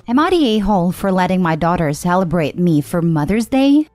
Am I the a-hole for letting my daughter celebrate me for Mother's Day?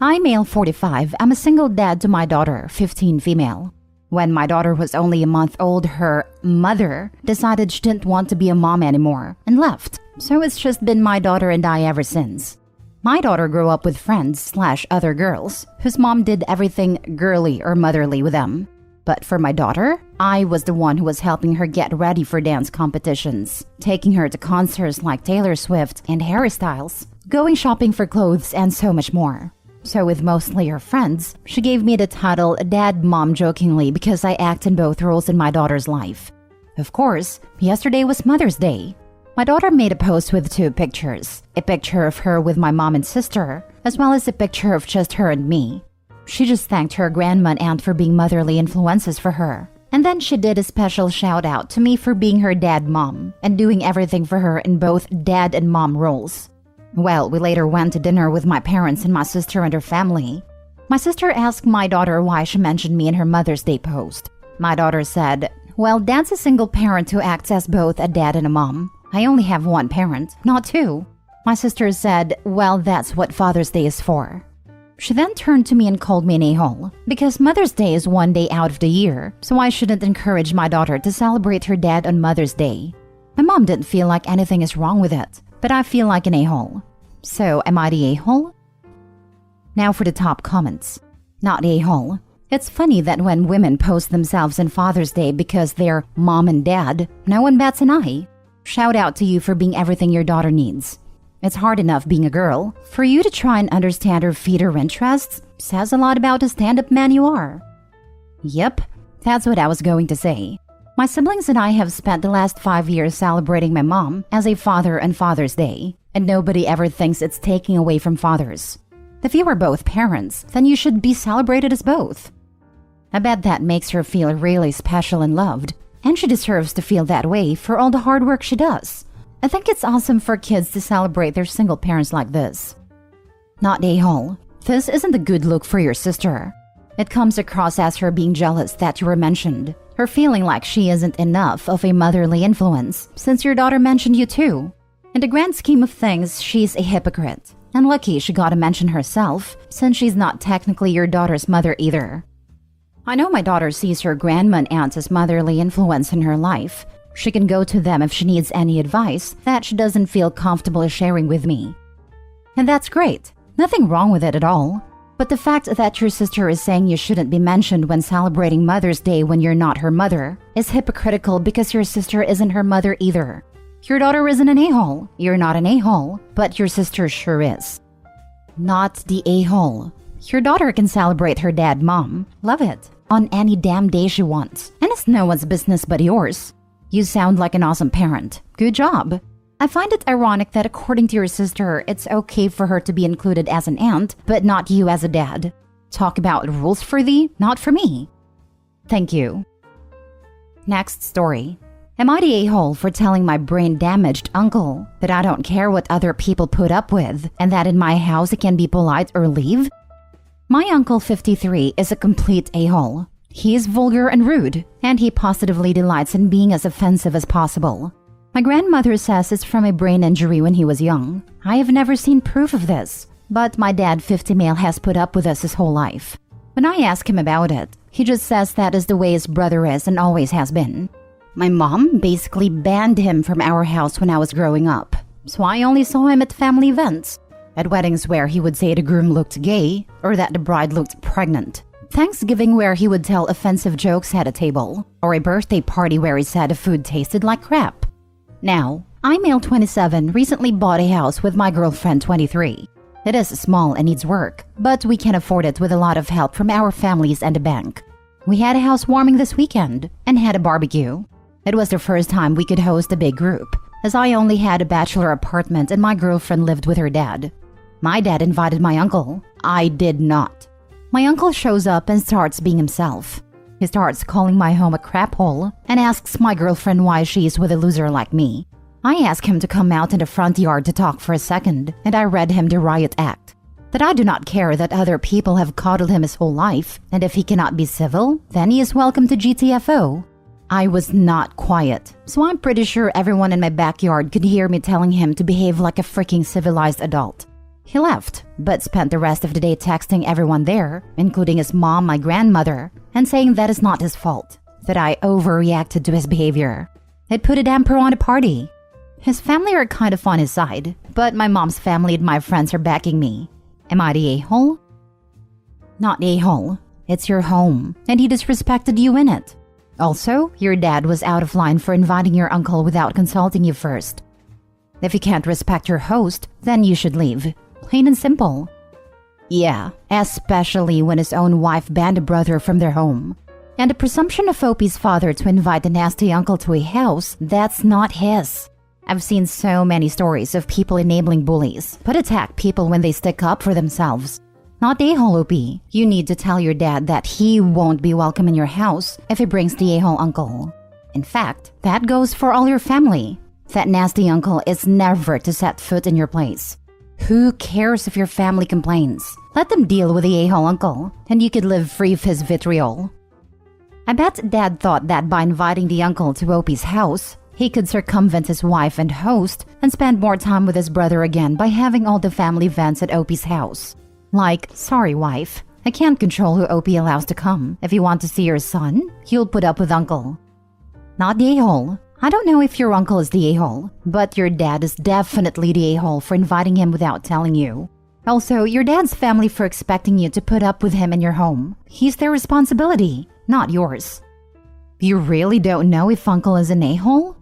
I'm male 45. I'm a single dad to my daughter, 15 female. When my daughter was only a month old, her mother decided she didn't want to be a mom anymore and left. So it's just been my daughter and I ever since. My daughter grew up with friends/other girls whose mom did everything girly or motherly with them. But for my daughter, I was the one who was helping her get ready for dance competitions, taking her to concerts like Taylor Swift and Harry Styles, going shopping for clothes, and so much more. So with mostly her friends, she gave me the title Dad Mom jokingly because I act in both roles in my daughter's life. Of course, yesterday was Mother's Day. My daughter made a post with 2 pictures, a picture of her with my mom and sister, as well as a picture of just her and me. She just thanked her grandma and aunt for being motherly influences for her. And then she did a special shout out to me for being her dad mom and doing everything for her in both dad and mom roles. Well, we later went to dinner with my parents and my sister and her family. My sister asked my daughter why she mentioned me in her Mother's Day post. My daughter said, "Well, Dad's a single parent who acts as both a dad and a mom. I only have 1 parent, not 2. My sister said, "Well, that's what Father's Day is for." She then turned to me and called me an a-hole because Mother's Day is 1 day out of the year, so I shouldn't encourage my daughter to celebrate her dad on Mother's Day. My mom didn't feel like anything is wrong with it, but I feel like an a-hole. So am I the a-hole? Now for the top comments. Not the a-hole. It's funny that when women post themselves on Father's Day because they're mom and dad, no one bats an eye. Shout out to you for being everything your daughter needs. It's hard enough being a girl. For you to try and understand or feed her interests says a lot about the stand-up man you are. Yep, that's what I was going to say. My siblings and I have spent the last 5 years celebrating my mom as a father on Father's Day, and nobody ever thinks it's taking away from fathers. If you are both parents, then you should be celebrated as both. I bet that makes her feel really special and loved, and she deserves to feel that way for all the hard work she does. I think it's awesome for kids to celebrate their single parents like this. Not a-hole. This isn't a good look for your sister. It comes across as her being jealous that you were mentioned, her feeling like she isn't enough of a motherly influence since your daughter mentioned you too. In the grand scheme of things, she's a hypocrite, and lucky she got to mention herself since she's not technically your daughter's mother either. I know my daughter sees her grandma and aunt as motherly influence in her life. She can go to them if she needs any advice that she doesn't feel comfortable sharing with me. And that's great. Nothing wrong with it at all. But the fact that your sister is saying you shouldn't be mentioned when celebrating Mother's Day when you're not her mother is hypocritical because your sister isn't her mother either. Your daughter isn't an a-hole. You're not an a-hole, but your sister sure is. Not the a-hole. Your daughter can celebrate her dad mom. Love it. On any damn day she wants. And it's no one's business but yours. You sound like an awesome parent. Good job. I find it ironic that according to your sister, it's okay for her to be included as an aunt, but not you as a dad. Talk about rules for thee, not for me. Thank you. Next story. Am I the a-hole for telling my brain-damaged uncle that I don't care what other people put up with and that in my house he can be polite or leave? My uncle 53 is a complete a-hole. He is vulgar and rude, and he positively delights in being as offensive as possible. My grandmother says it's from a brain injury when he was young. I have never seen proof of this, but my dad 50 male has put up with us his whole life. When I ask him about it, he just says that is the way his brother is and always has been. My mom basically banned him from our house when I was growing up, so I only saw him at family events. At weddings where he would say the groom looked gay or that the bride looked pregnant. Thanksgiving where he would tell offensive jokes at a table, or a birthday party where he said the food tasted like crap. Now, I, male 27, recently bought a house with my girlfriend 23. It is small and needs work, but we can afford it with a lot of help from our families and the bank. We had a housewarming this weekend and had a barbecue. It was the first time we could host a big group, as I only had a bachelor apartment and my girlfriend lived with her dad. My dad invited my uncle. I did not. My uncle shows up and starts being himself. He starts calling my home a crap hole and asks my girlfriend why she's with a loser like me. I ask him to come out in the front yard to talk for a second, and I read him the riot act. That I do not care that other people have coddled him his whole life, and if he cannot be civil, then he is welcome to GTFO. I was not quiet, so I'm pretty sure everyone in my backyard could hear me telling him to behave like a freaking civilized adult. He left, but spent the rest of the day texting everyone there, including his mom, my grandmother, and saying that is not his fault, that I overreacted to his behavior. It put a damper on the party. His family are kind of on his side, but my mom's family and my friends are backing me. Am I the a-hole? Not a-hole. It's your home, and he disrespected you in it. Also, your dad was out of line for inviting your uncle without consulting you first. If you can't respect your host, then you should leave. Plain and simple. Yeah, especially when his own wife banned a brother from their home. And the presumption of Opie's father to invite a nasty uncle to a house, that's not his. I've seen so many stories of people enabling bullies, but attack people when they stick up for themselves. Not a-hole, Opie. You need to tell your dad that he won't be welcome in your house if he brings the a-hole uncle. In fact, that goes for all your family. That nasty uncle is never to set foot in your place. Who cares if your family complains? Let them deal with the a-hole uncle, and you could live free of his vitriol. I bet Dad thought that by inviting the uncle to Opie's house, he could circumvent his wife and host and spend more time with his brother again by having all the family events at Opie's house. Like, sorry wife, I can't control who Opie allows to come. If you want to see your son, you'll put up with uncle. Not the a-hole. I don't know if your uncle is the a-hole, but your dad is definitely the a-hole for inviting him without telling you. Also, your dad's family for expecting you to put up with him in your home. He's their responsibility, not yours. You really don't know if uncle is an a-hole?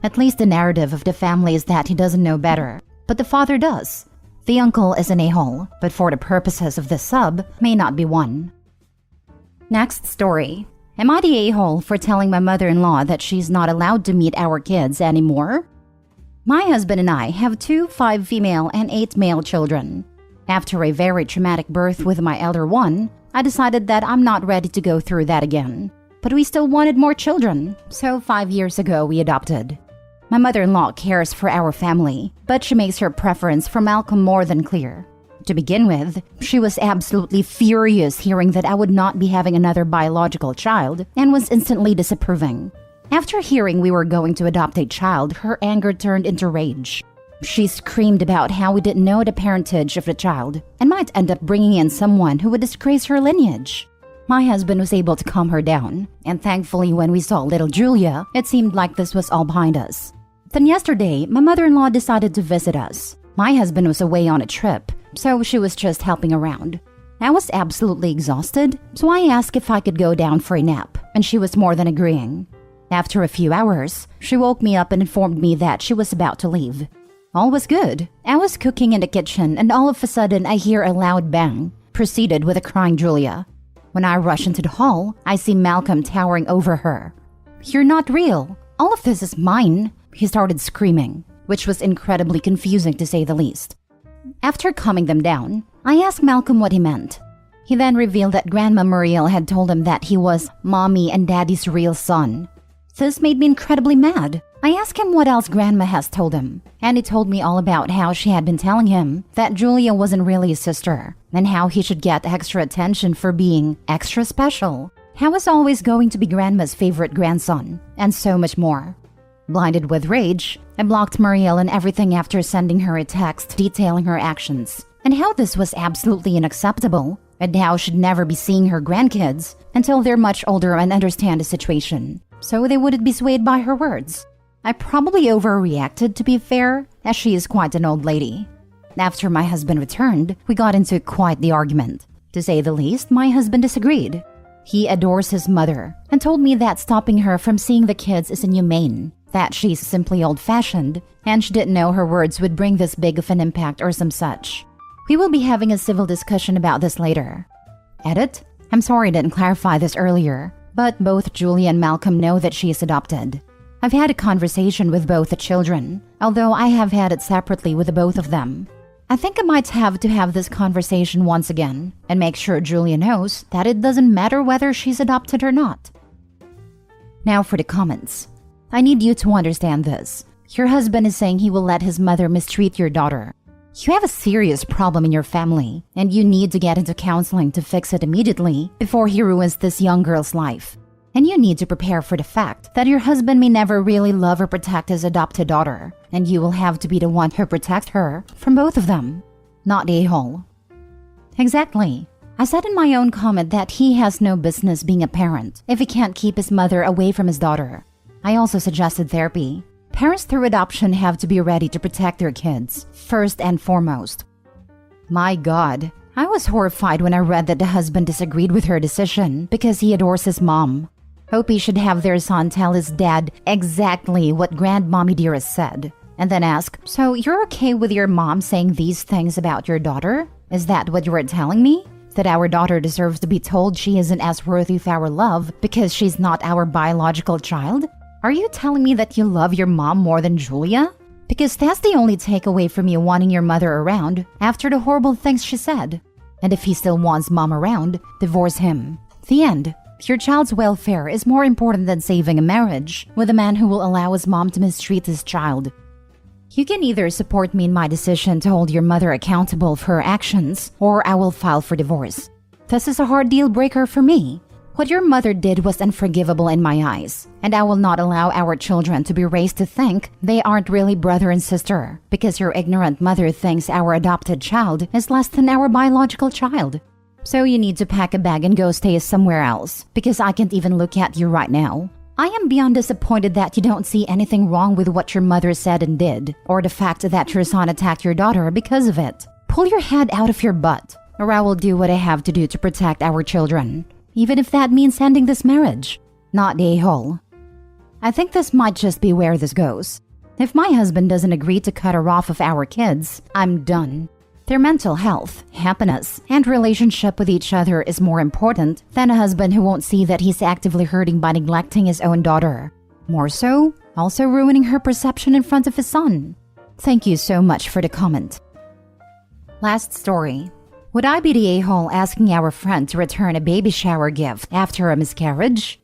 At least the narrative of the family is that he doesn't know better, but the father does. The uncle is an a-hole, but for the purposes of this sub, may not be one. Next story. Am I the a-hole for telling my mother-in-law that she's not allowed to meet our kids anymore? My husband and I have 2 5 female and 8 male children. After a very traumatic birth with my elder one, I decided that I'm not ready to go through that again. But we still wanted more children, so 5 years ago we adopted. My mother-in-law cares for our family, but she makes her preference for Malcolm more than clear. To begin with, she was absolutely furious hearing that I would not be having another biological child and was instantly disapproving. After hearing we were going to adopt a child, her anger turned into rage. She screamed about how we didn't know the parentage of the child and might end up bringing in someone who would disgrace her lineage. My husband was able to calm her down, and thankfully when we saw little Julia, it seemed like this was all behind us. Then yesterday, my mother-in-law decided to visit us. My husband was away on a trip, so she was just helping around. I was absolutely exhausted, so I asked if I could go down for a nap, and she was more than agreeing. After a few hours, she woke me up and informed me that she was about to leave. All was good. I was cooking in the kitchen, and all of a sudden I hear a loud bang, preceded with a crying Julia. When I rush into the hall, I see Malcolm towering over her. "You're not real. All of this is mine," he started screaming, which was incredibly confusing to say the least. After calming them down, I asked Malcolm what he meant. He then revealed that Grandma Muriel had told him that he was Mommy and Daddy's real son. This made me incredibly mad. I asked him what else Grandma has told him, and he told me all about how she had been telling him that Julia wasn't really his sister, and how he should get extra attention for being extra special, how he's always going to be Grandma's favorite grandson, and so much more. Blinded with rage, I blocked Muriel and everything after sending her a text detailing her actions, and how this was absolutely unacceptable, and how she'd never be seeing her grandkids until they're much older and understand the situation, so they wouldn't be swayed by her words. I probably overreacted, to be fair, as she is quite an old lady. After my husband returned, we got into quite the argument. To say the least, my husband disagreed. He adores his mother and told me that stopping her from seeing the kids is inhumane, that she's simply old-fashioned, and she didn't know her words would bring this big of an impact or some such. We will be having a civil discussion about this later. Edit? I'm sorry I didn't clarify this earlier, but both Julia and Malcolm know that she is adopted. I've had a conversation with both the children, although I have had it separately with the both of them. I think I might have to have this conversation once again and make sure Julia knows that it doesn't matter whether she's adopted or not. Now for the comments. I need you to understand this. Your husband is saying he will let his mother mistreat your daughter. You have a serious problem in your family, and you need to get into counseling to fix it immediately before he ruins this young girl's life. And you need to prepare for the fact that your husband may never really love or protect his adopted daughter, and you will have to be the one who protects her from both of them, not the a-hole. Exactly. I said in my own comment that he has no business being a parent if he can't keep his mother away from his daughter. I also suggested therapy. Parents through adoption have to be ready to protect their kids, first and foremost. My God, I was horrified when I read that the husband disagreed with her decision because he adores his mom. Hope he should have their son tell his dad exactly what Grandmommy Dearest said, and then ask, "So you're okay with your mom saying these things about your daughter? Is that what you were telling me? That our daughter deserves to be told she isn't as worthy of our love because she's not our biological child? Are you telling me that you love your mom more than Julia? Because that's the only takeaway from you wanting your mother around after the horrible things she said. And if he still wants mom around, divorce him. The end. Your child's welfare is more important than saving a marriage with a man who will allow his mom to mistreat his child. You can either support me in my decision to hold your mother accountable for her actions, or I will file for divorce. This is a hard deal breaker for me. What your mother did was unforgivable in my eyes, and I will not allow our children to be raised to think they aren't really brother and sister because your ignorant mother thinks our adopted child is less than our biological child. So you need to pack a bag and go stay somewhere else because I can't even look at you right now. I am beyond disappointed that you don't see anything wrong with what your mother said and did, or the fact that your son attacked your daughter because of it. Pull your head out of your butt, or I will do what I have to do to protect our children, even if that means ending this marriage, not the a-hole. I think this might just be where this goes. If my husband doesn't agree to cut her off of our kids, I'm done. Their mental health, happiness, and relationship with each other is more important than a husband who won't see that he's actively hurting by neglecting his own daughter. More so, also ruining her perception in front of his son. Thank you so much for the comment. Last story. Would I be the a-hole asking our friend to return a baby shower gift after a miscarriage?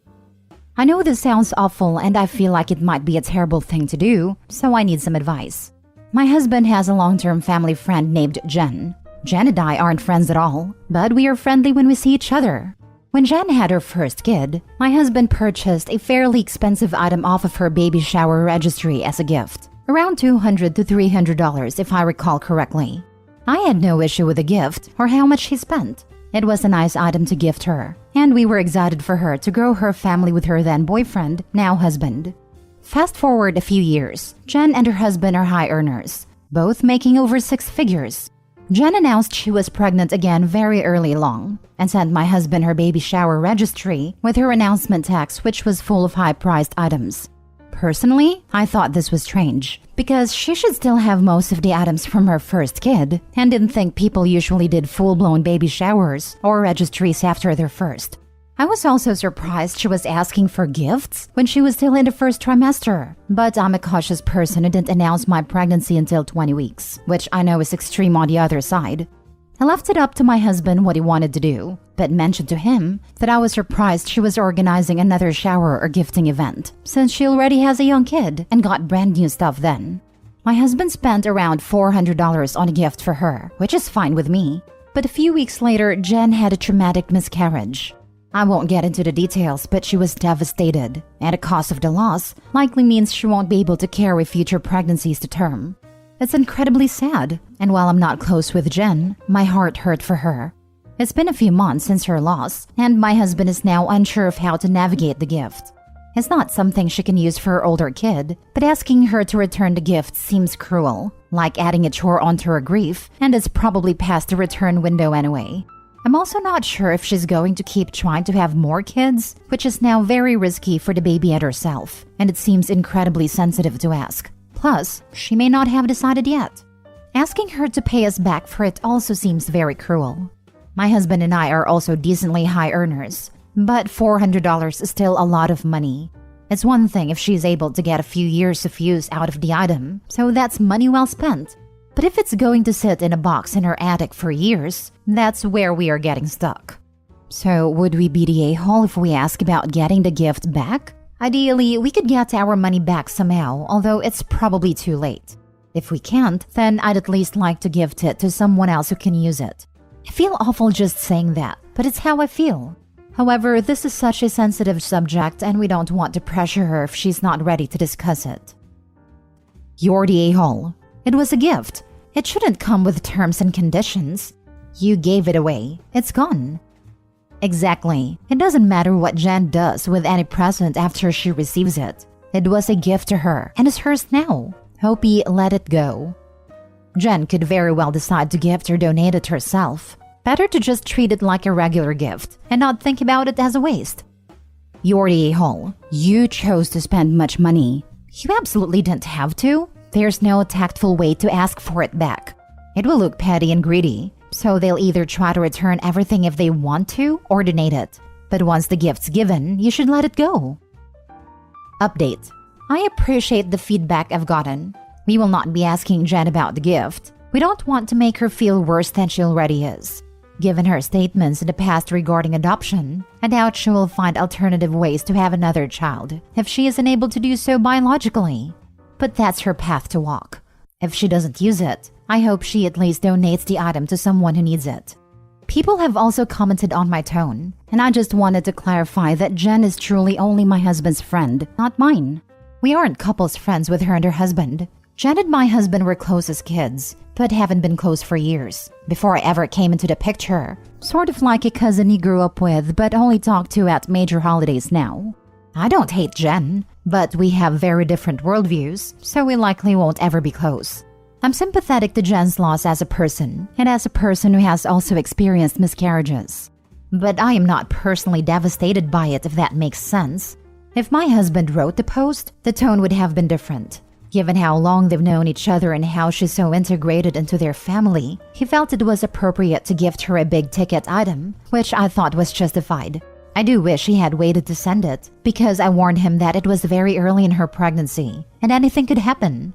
I know this sounds awful and I feel like it might be a terrible thing to do, so I need some advice. My husband has a long-term family friend named Jen. Jen and I aren't friends at all, but we are friendly when we see each other. When Jen had her first kid, my husband purchased a fairly expensive item off of her baby shower registry as a gift. Around $200 to $300 if I recall correctly. I had no issue with the gift or how much he spent. It was a nice item to gift her, and we were excited for her to grow her family with her then boyfriend, now husband. Fast forward a few years, Jen and her husband are high earners, both making over 6 figures. Jen announced she was pregnant again very early along and sent my husband her baby shower registry with her announcement text, which was full of high-priced items. Personally, I thought this was strange because she should still have most of the items from her first kid and didn't think people usually did full-blown baby showers or registries after their first. I was also surprised she was asking for gifts when she was still in the first trimester, but I'm a cautious person and didn't announce my pregnancy until 20 weeks, which I know is extreme on the other side. I left it up to my husband what he wanted to do, but mentioned to him that I was surprised she was organizing another shower or gifting event, since she already has a young kid and got brand new stuff then. My husband spent around $400 on a gift for her, which is fine with me, but a few weeks later, Jen had a traumatic miscarriage. I won't get into the details, but she was devastated, and the cost of the loss likely means she won't be able to carry future pregnancies to term. It's incredibly sad, and while I'm not close with Jen, my heart hurt for her. It's been a few months since her loss, and my husband is now unsure of how to navigate the gift. It's not something she can use for her older kid, but asking her to return the gift seems cruel, like adding a chore onto her grief, and it's probably past the return window anyway. I'm also not sure if she's going to keep trying to have more kids, which is now very risky for the baby and herself, and it seems incredibly sensitive to ask. Plus, she may not have decided yet. Asking her to pay us back for it also seems very cruel. My husband and I are also decently high earners, but $400 is still a lot of money. It's one thing if she's able to get a few years of use out of the item, so that's money well spent. But if it's going to sit in a box in her attic for years, that's where we are getting stuck. So would we be the a-hole if we ask about getting the gift back? Ideally, we could get our money back somehow, although it's probably too late. If we can't, then I'd at least like to gift it to someone else who can use it. I feel awful just saying that, but it's how I feel. However, this is such a sensitive subject and we don't want to pressure her if she's not ready to discuss it. You're the a-hole. It was a gift. It shouldn't come with terms and conditions. You gave it away. It's gone. Exactly. It doesn't matter what Jen does with any present after she receives it. It was a gift to her and is hers now. Hope you let it go. Jen could very well decide to gift or donate it herself. Better to just treat it like a regular gift and not think about it as a waste. You're the a-hole. You chose to spend much money. You absolutely didn't have to. There's no tactful way to ask for it back. It will look petty and greedy, so they'll either try to return everything if they want to or donate it. But once the gift's given, you should let it go. Update. I appreciate the feedback I've gotten. We will not be asking Jen about the gift. We don't want to make her feel worse than she already is. Given her statements in the past regarding adoption, I doubt she will find alternative ways to have another child if she isn't able to do so biologically. But that's her path to walk. If she doesn't use it, I hope she at least donates the item to someone who needs it. People have also commented on my tone, and I just wanted to clarify that Jen is truly only my husband's friend, not mine. We aren't couples friends with her and her husband. Jen and my husband were close as kids, but haven't been close for years, before I ever came into the picture. Sort of like a cousin he grew up with, but only talk to at major holidays now. I don't hate Jen, but we have very different worldviews, so we likely won't ever be close. I'm sympathetic to Jen's loss as a person, and as a person who has also experienced miscarriages. But I am not personally devastated by it, if that makes sense. If my husband wrote the post, the tone would have been different. Given how long they've known each other and how she's so integrated into their family, he felt it was appropriate to gift her a big-ticket item, which I thought was justified. I do wish he had waited to send it, because I warned him that it was very early in her pregnancy, and anything could happen.